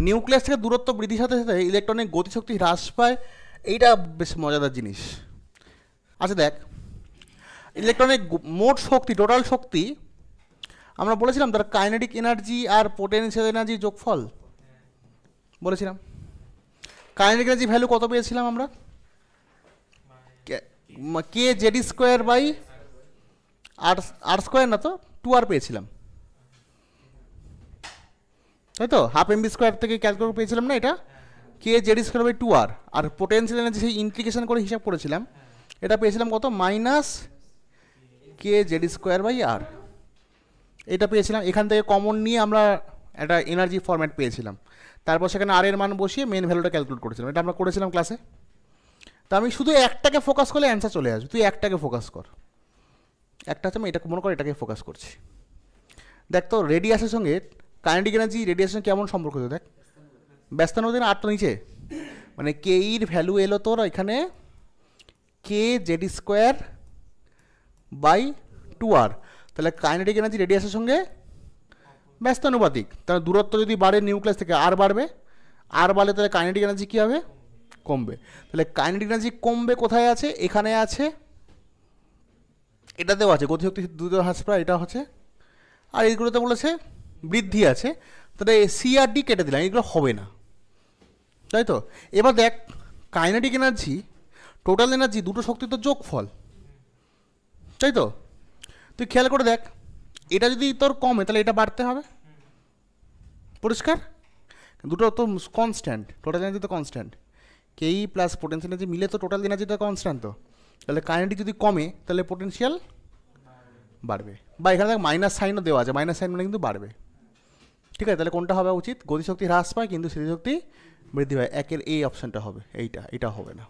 Nucleus থেকে দূরত্ব বৃদ্ধির সাথে সাথে ইলেকট্রনের গতিশক্তি হ্রাস পায়, এইটা বেশ মজাদার জিনিস। আচ্ছা দেখ, ইলেকট্রনের মোট শক্তি, টোটাল শক্তি আমরা বলেছিলাম তার কাইনেটিক এনার্জি আর পোটেনশিয়াল এনার্জি যোগফল বলেছিলাম। কাইনেটিক এনার্জি ভ্যালু কত পেয়েছিলাম আমরা? K ZE square by R square, না তো 2r পেয়েছিলাম, তাই তো? হাফ এমবি স্কোয়ার থেকে ক্যালকুলেট পেয়েছিলাম না এটা, K ZE square by 2r। আর পোটেনশিয়াল এনার্জি সেই ইন্টিগ্রেশন করে হিসাব করেছিলাম, এটা পেয়েছিলাম কত? Minus K ZE square by R. এটা পেয়েছিলাম, এখান থেকে কমন নিয়ে আমরা একটা এনার্জি ফরম্যাট পেয়েছিলাম, তারপর সেখানে আর এর মান বসিয়ে মেন ভ্যালুটা ক্যালকুলেট করেছিলাম। এটা আমরা করেছিলাম ক্লাসে। তা আমি শুধু একটাকে ফোকাস করলে অ্যান্সার চলে আসবে, তুই একটাকে ফোকাস কর। একটা হচ্ছে আমি এটাকে মনে কর এটাকে ফোকাস করছি। দেখ তো রেডিয়াসের সঙ্গে কাইনেটিক এনার্জি রেডিয়েশন কেমন সম্পর্ক হতো দেখ, ব্যস্তানুপাতিক আটটা নিচে, মানে কে ইর ভ্যালু এলো তোর এখানে কে জেড স্কোয়ার বাই 2r, তাহলে কাইনেটিক এনার্জি রেডিয়াসের সঙ্গে ব্যস্তানুপাতিক। তাহলে দূরত্ব যদি বাড়ে নিউক্লিয়াস থেকে আর বাড়বে, আর বাড়লে তাহলে কাইনেটিক এনার্জি কী হবে? কমবে। তাহলে কাইনেটিক এনার্জি কমবে কোথায় আছে? এখানে আছে, এটাতেও আছে, গতিশক্তি দ্রুত হ্রাস পায়, এটা হচ্ছে। আর এইগুলোতে বলেছে বৃদ্ধি আছে, তাহলে সি আর ডি কেটে দিলাম, এগুলো হবে না, তাই তো? এবার দেখ কাইনেটিক এনার্জি টোটাল এনার্জি দুটো শক্তি তো যোগফল, তাই তো? তুই খেয়াল করে দেখ, এটা যদি তোর কমে তাহলে এটা বাড়তে হবে, পরিষ্কার? দুটো তো কনস্ট্যান্ট, টোটাল এনার্জি তো কনস্ট্যান্ট, কেই প্লাস পোটেনশিয়াল এনার্জি মিলে তো টোটাল এনার্জিটা কনস্ট্যান্ট। তো তাহলে কাইনেটিক যদি কমে তাহলে পোটেনশিয়াল বাড়বে, বা এখানে দেখ মাইনাস সাইনও দেওয়া আছে, মাইনাস সাইন মানে কিন্তু বাড়বে। ঠিক আছে, তাহলে কোনটা হবে উচিত? গতিশক্তি হ্রাস পায় কিন্তু স্থিতিশক্তি বৃদ্ধি পায়, একের এই অপশানটা হবে, এইটা, এটা হবে না।